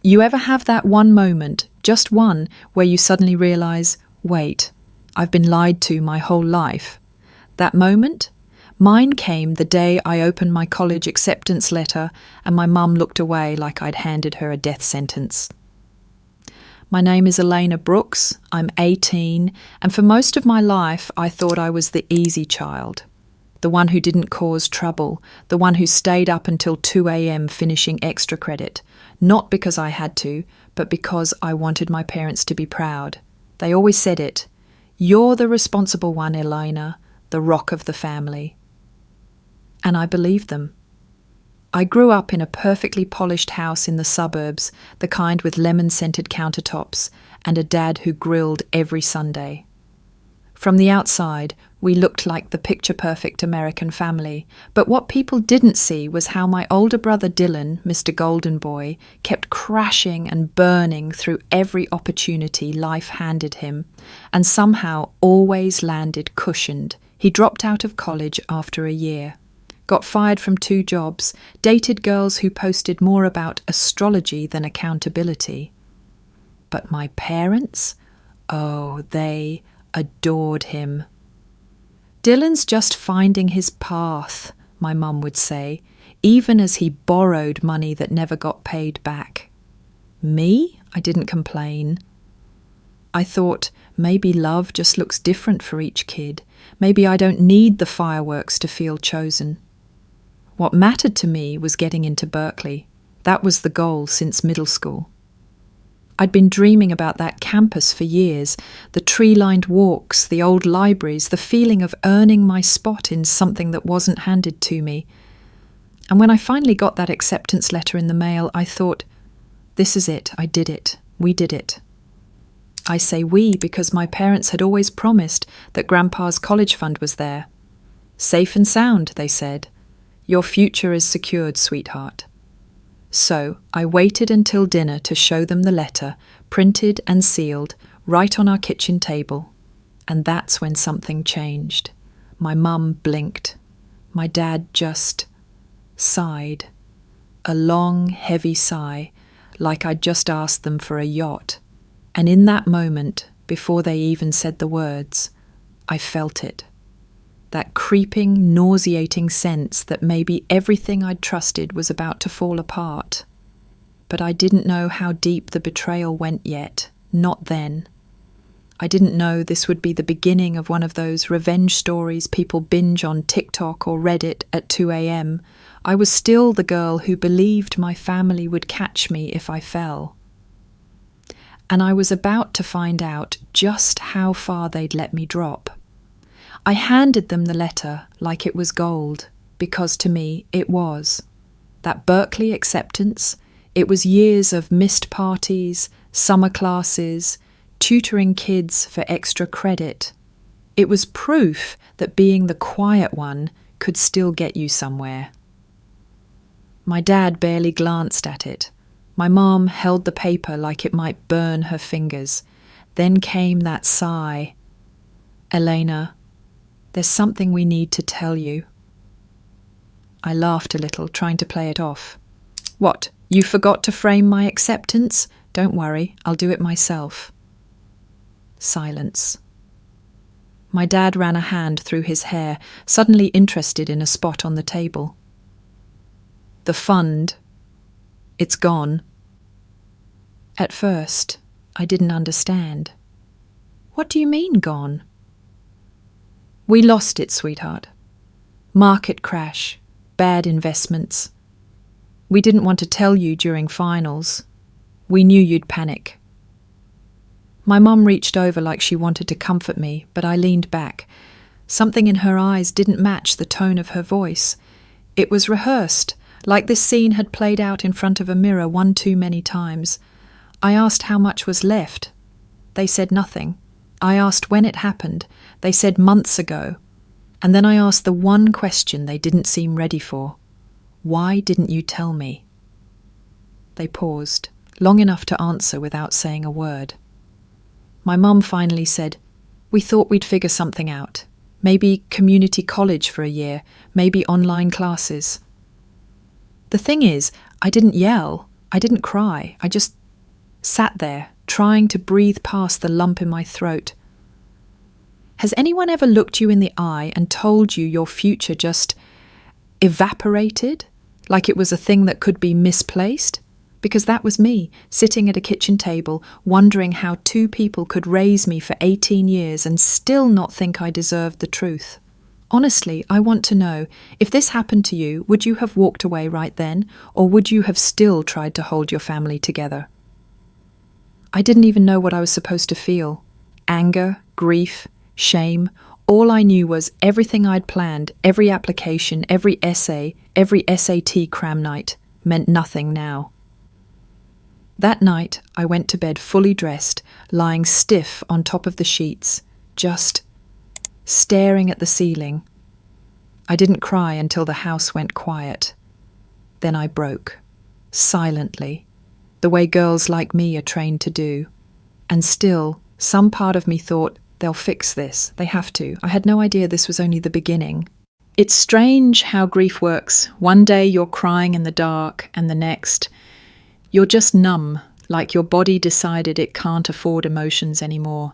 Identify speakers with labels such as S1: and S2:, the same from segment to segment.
S1: You ever have that one moment, just one, where you suddenly realize, wait, I've been lied to my whole life? That moment? Mine came the day I opened my college acceptance letter and my mum looked away like I'd handed her a death sentence. My name is Elena Brooks, I'm 18, and for most of my life I thought I was the easy child. The one who didn't cause trouble, the one who stayed up until 2 a.m. finishing extra credit, not because I had to, but because I wanted my parents to be proud. They always said it, "You're the responsible one, Elena, the rock of the family." And I believed them. I grew up in a perfectly polished house in the suburbs, the kind with lemon-scented countertops, and a dad who grilled every Sunday. From the outside, we looked like the picture-perfect American family, but what people didn't see was how my older brother Dylan, Mr. Golden Boy, kept crashing and burning through every opportunity life handed him, and somehow always landed cushioned. He dropped out of college after a year, got fired from 2 jobs, dated girls who posted more about astrology than accountability. But my parents? Oh, they adored him. Dylan's just finding his path, my mum would say, even as he borrowed money that never got paid back. Me? I didn't complain. I thought, maybe love just looks different for each kid. Maybe I don't need the fireworks to feel chosen. What mattered to me was getting into Berkeley. That was the goal since middle school. I'd been dreaming about that campus for years, the tree-lined walks, the old libraries, the feeling of earning my spot in something that wasn't handed to me. And when I finally got that acceptance letter in the mail, I thought, this is it, I did it, we did it. I say we because my parents had always promised that Grandpa's college fund was there. Safe and sound, they said. Your future is secured, sweetheart. So I waited until dinner to show them the letter, printed and sealed, right on our kitchen table. And that's when something changed. My mum blinked. My dad just sighed. A long, heavy sigh, like I'd just asked them for a yacht. And in that moment, before they even said the words, I felt it. That creeping, nauseating sense that maybe everything I'd trusted was about to fall apart. But I didn't know how deep the betrayal went yet, not then. I didn't know this would be the beginning of one of those revenge stories people binge on TikTok or Reddit at 2 a.m. I was still the girl who believed my family would catch me if I fell. And I was about to find out just how far they'd let me drop. I handed them the letter like it was gold, because to me it was. That Berkeley acceptance, it was years of missed parties, summer classes, tutoring kids for extra credit. It was proof that being the quiet one could still get you somewhere. My dad barely glanced at it. My mom held the paper like it might burn her fingers. Then came that sigh. Elena, there's something we need to tell you. I laughed a little, trying to play it off. What, you forgot to frame my acceptance? Don't worry, I'll do it myself. Silence. My dad ran a hand through his hair, suddenly interested in a spot on the table. The fund. It's gone. At first, I didn't understand. What do you mean, gone? We lost it, sweetheart. Market crash, bad investments. We didn't want to tell you during finals. We knew you'd panic. My mum reached over like she wanted to comfort me, but I leaned back. Something in her eyes didn't match the tone of her voice. It was rehearsed, like this scene had played out in front of a mirror one too many times. I asked how much was left. They said nothing. I asked when it happened. They said months ago. And then I asked the one question they didn't seem ready for. Why didn't you tell me? They paused, long enough to answer without saying a word. My mum finally said, we thought we'd figure something out. Maybe community college for a year, maybe online classes. The thing is, I didn't yell. I didn't cry. I just sat there, trying to breathe past the lump in my throat. Has anyone ever looked you in the eye and told you your future just evaporated, like it was a thing that could be misplaced? Because that was me, sitting at a kitchen table, wondering how two people could raise me for 18 years and still not think I deserved the truth. Honestly, I want to know, if this happened to you, would you have walked away right then, or would you have still tried to hold your family together? I didn't even know what I was supposed to feel. Anger, grief, shame. All I knew was everything I'd planned, every application, every essay, every SAT cram night, meant nothing now. That night, I went to bed fully dressed, lying stiff on top of the sheets, just staring at the ceiling. I didn't cry until the house went quiet. Then I broke, silently, the way girls like me are trained to do. And still, some part of me thought, they'll fix this. They have to. I had no idea this was only the beginning. It's strange how grief works. One day you're crying in the dark, and the next, you're just numb, like your body decided it can't afford emotions anymore.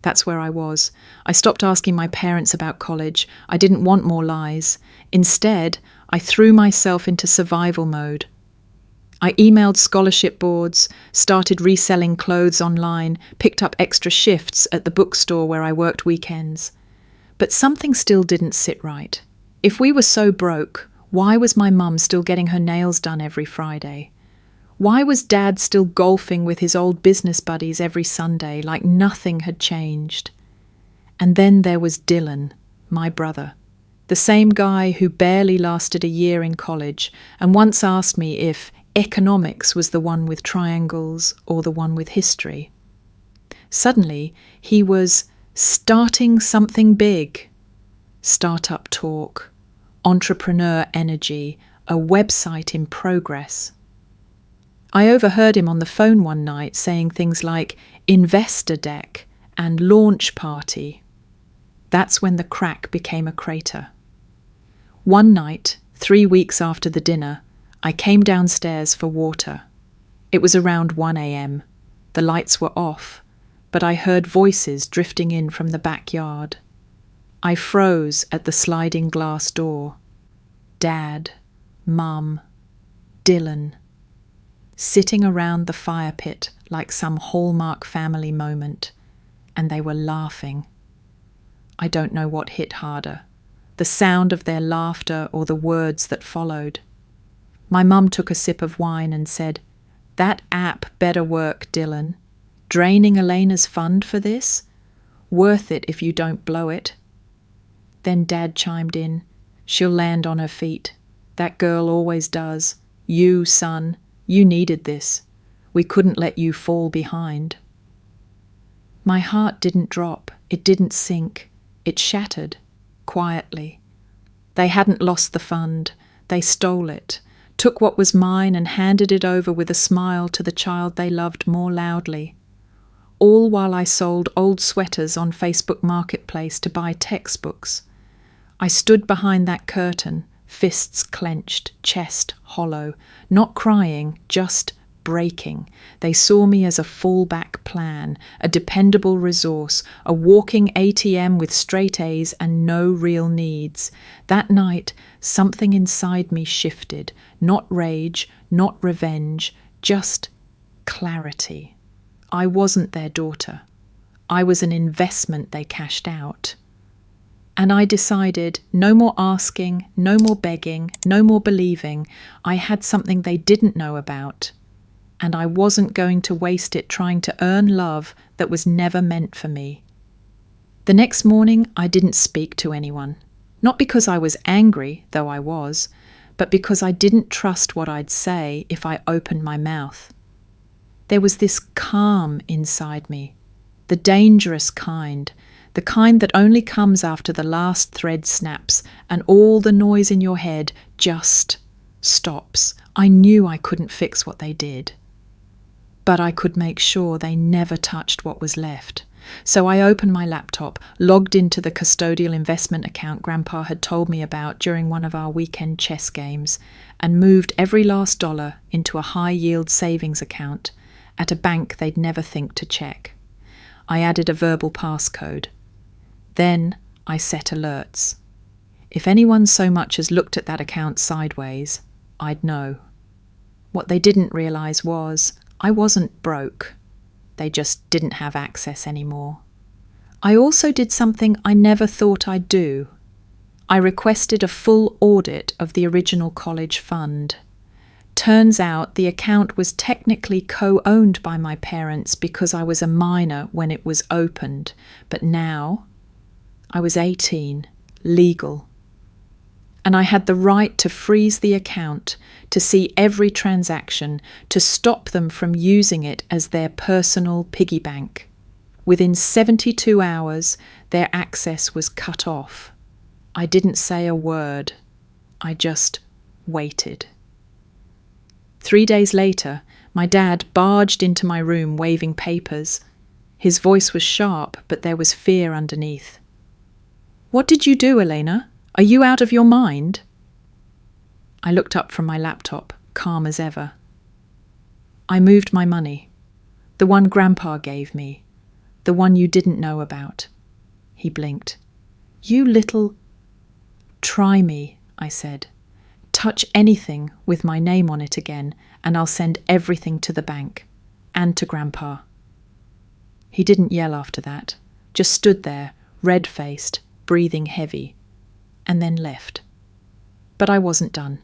S1: That's where I was. I stopped asking my parents about college. I didn't want more lies. Instead, I threw myself into survival mode. I emailed scholarship boards, started reselling clothes online, picked up extra shifts at the bookstore where I worked weekends. But something still didn't sit right. If we were so broke, why was my mum still getting her nails done every Friday? Why was Dad still golfing with his old business buddies every Sunday like nothing had changed? And then there was Dylan, my brother, the same guy who barely lasted a year in college and once asked me if economics was the one with triangles or the one with history. Suddenly, he was starting something big. Startup talk, entrepreneur energy, a website in progress. I overheard him on the phone one night saying things like investor deck and launch party. That's when the crack became a crater. One night, 3 weeks after the dinner, I came downstairs for water. It was around 1 a.m. The lights were off, but I heard voices drifting in from the backyard. I froze at the sliding glass door. Dad, Mum, Dylan, sitting around the fire pit like some Hallmark family moment, and they were laughing. I don't know what hit harder, the sound of their laughter or the words that followed. My mum took a sip of wine and said, "That app better work, Dylan. Draining Elena's fund for this? Worth it if you don't blow it." Then Dad chimed in, "She'll land on her feet. That girl always does. You, son, you needed this. We couldn't let you fall behind." My heart didn't drop. It didn't sink. It shattered, quietly. They hadn't lost the fund. They stole it, took what was mine and handed it over with a smile to the child they loved more loudly. All while I sold old sweaters on Facebook Marketplace to buy textbooks. I stood behind that curtain, fists clenched, chest hollow, not crying, just breaking. They saw me as a fallback plan, a dependable resource, a walking ATM with straight A's and no real needs. That night, something inside me shifted, not rage, not revenge, just clarity. I wasn't their daughter. I was an investment they cashed out. And I decided, no more asking, no more begging, no more believing. I had something they didn't know about. And I wasn't going to waste it trying to earn love that was never meant for me. The next morning, I didn't speak to anyone. Not because I was angry, though I was, but because I didn't trust what I'd say if I opened my mouth. There was this calm inside me, the dangerous kind, the kind that only comes after the last thread snaps and all the noise in your head just stops. I knew I couldn't fix what they did, but I could make sure they never touched what was left. So I opened my laptop, logged into the custodial investment account Grandpa had told me about during one of our weekend chess games, and moved every last dollar into a high-yield savings account at a bank they'd never think to check. I added a verbal passcode. Then I set alerts. If anyone so much as looked at that account sideways, I'd know. What they didn't realise was I wasn't broke. They just didn't have access anymore. I also did something I never thought I'd do. I requested a full audit of the original college fund. Turns out the account was technically co-owned by my parents because I was a minor when it was opened, but now I was 18, legal. And I had the right to freeze the account, to see every transaction, to stop them from using it as their personal piggy bank. Within 72 hours, their access was cut off. I didn't say a word. I just waited. 3 days later, my dad barged into my room waving papers. His voice was sharp, but there was fear underneath. "What did you do, Elena? Are you out of your mind?" I looked up from my laptop, calm as ever. "I moved my money. The one Grandpa gave me. The one you didn't know about." He blinked. "You little—" "Try me," I said. "Touch anything with my name on it again, and I'll send everything to the bank. And to Grandpa." He didn't yell after that, just stood there, red-faced, breathing heavy, and then left. But I wasn't done.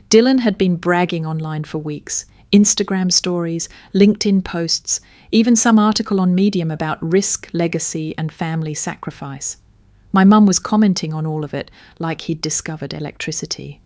S1: Dylan had been bragging online for weeks. Instagram stories, LinkedIn posts, even some article on Medium about risk, legacy, and family sacrifice. My mum was commenting on all of it like he'd discovered electricity.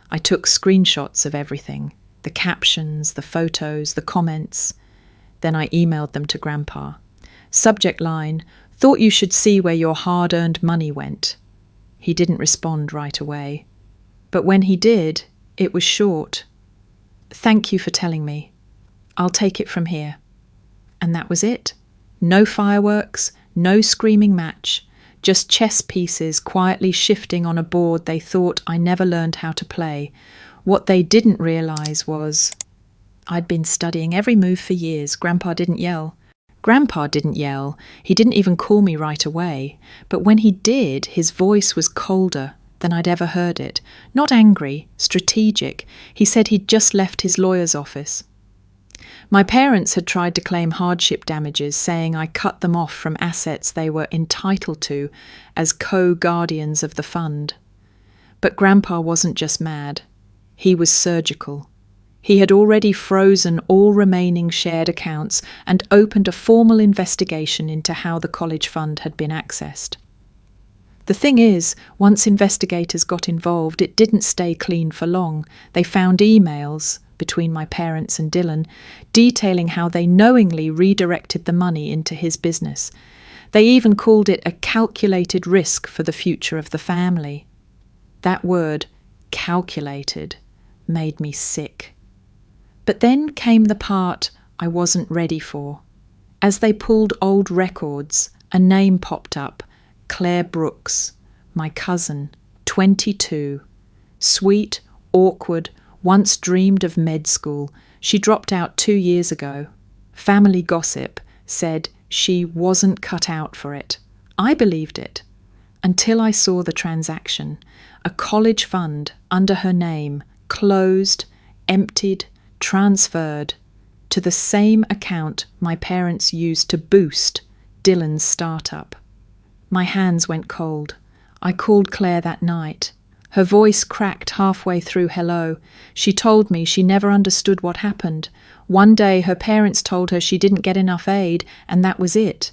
S1: I took screenshots of everything, the captions, the photos, the comments. Then I emailed them to Grandpa. Subject line, "Thought you should see where your hard-earned money went." He didn't respond right away. But when he did, it was short. "Thank you for telling me. I'll take it from here." And that was it. No fireworks, no screaming match, just chess pieces quietly shifting on a board they thought I never learned how to play. What they didn't realise was I'd been studying every move for years. Grandpa didn't yell. He didn't even call me right away. But when he did, his voice was colder than I'd ever heard it. Not angry, strategic. He said he'd just left his lawyer's office. My parents had tried to claim hardship damages, saying I cut them off from assets they were entitled to as co-guardians of the fund. But Grandpa wasn't just mad. He was surgical. He had already frozen all remaining shared accounts and opened a formal investigation into how the college fund had been accessed. The thing is, once investigators got involved, it didn't stay clean for long. They found emails between my parents and Dylan detailing how they knowingly redirected the money into his business. They even called it a calculated risk for the future of the family. That word, calculated, made me sick. But then came the part I wasn't ready for. As they pulled old records, a name popped up, Claire Brooks, my cousin, 22. Sweet, awkward, once dreamed of med school. She dropped out 2 years ago. Family gossip said she wasn't cut out for it. I believed it. Until I saw the transaction. A college fund under her name, closed, emptied, transferred to the same account my parents used to boost Dylan's startup. My hands went cold. I called Claire that night. Her voice cracked halfway through hello. She told me she never understood what happened. One day her parents told her she didn't get enough aid, and that was it.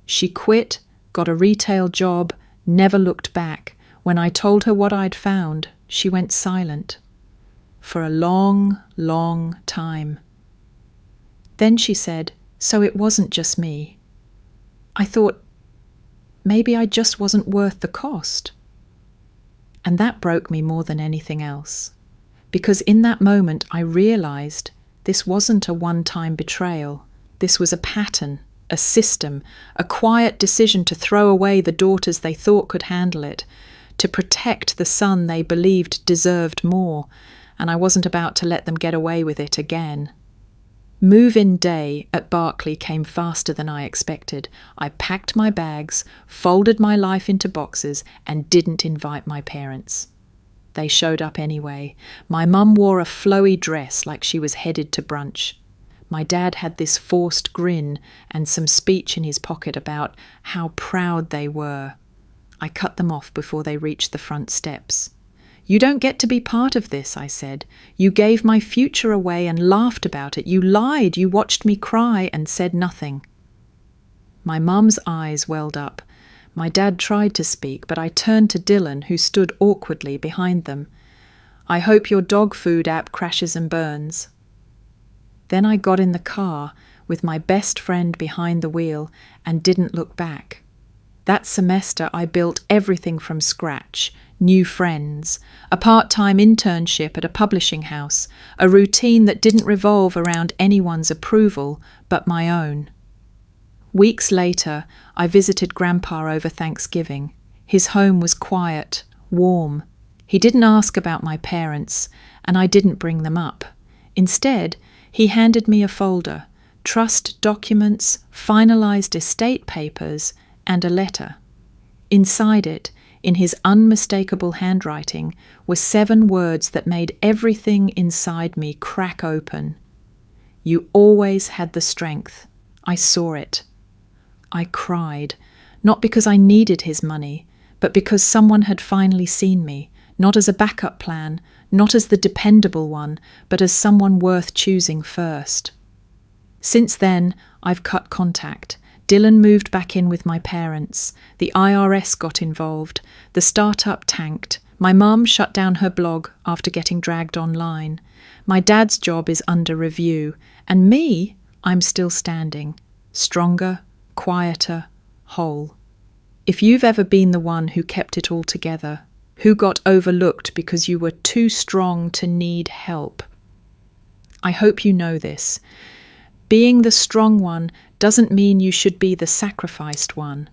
S1: She quit, got a retail job, never looked back. When I told her what I'd found, she went silent. For a long, long time. Then she said, "So it wasn't just me." I thought, maybe I just wasn't worth the cost. And that broke me more than anything else. Because in that moment I realised this wasn't a one-time betrayal. This was a pattern, a system, a quiet decision to throw away the daughters they thought could handle it, to protect the son they believed deserved more. and I wasn't about to let them get away with it again. Move-in day at Berkeley came faster than I expected. I packed my bags, folded my life into boxes, and didn't invite my parents. They showed up anyway. My mum wore a flowy dress like she was headed to brunch. My dad had this forced grin and some speech in his pocket about how proud they were. I cut them off before they reached the front steps. "You don't get to be part of this," I said. "You gave my future away and laughed about it. You lied. You watched me cry and said nothing." My mum's eyes welled up. My dad tried to speak, but I turned to Dylan, who stood awkwardly behind them. "I hope your dog food app crashes and burns." Then I got in the car with my best friend behind the wheel and didn't look back. That semester I built everything from scratch: new friends, a part-time internship at a publishing house, a routine that didn't revolve around anyone's approval but my own. Weeks later, I visited Grandpa over Thanksgiving. His home was quiet, warm. He didn't ask about my parents, and I didn't bring them up. Instead, he handed me a folder: trust documents, finalized estate papers, and a letter. Inside it, in his unmistakable handwriting, were 7 words that made everything inside me crack open. "You always had the strength. I saw it." I cried, not because I needed his money, but because someone had finally seen me, not as a backup plan, not as the dependable one, but as someone worth choosing first. Since then, I've cut contact. Dylan moved back in with my parents. The IRS got involved. The startup tanked. My mum shut down her blog after getting dragged online. My dad's job is under review. And me, I'm still standing. Stronger, quieter, whole. If you've ever been the one who kept it all together, who got overlooked because you were too strong to need help, I hope you know this. Being the strong one doesn't mean you should be the sacrificed one.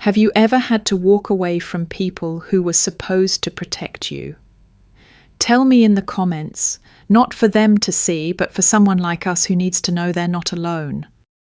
S1: Have you ever had to walk away from people who were supposed to protect you? Tell me in the comments, not for them to see, but for someone like us who needs to know they're not alone.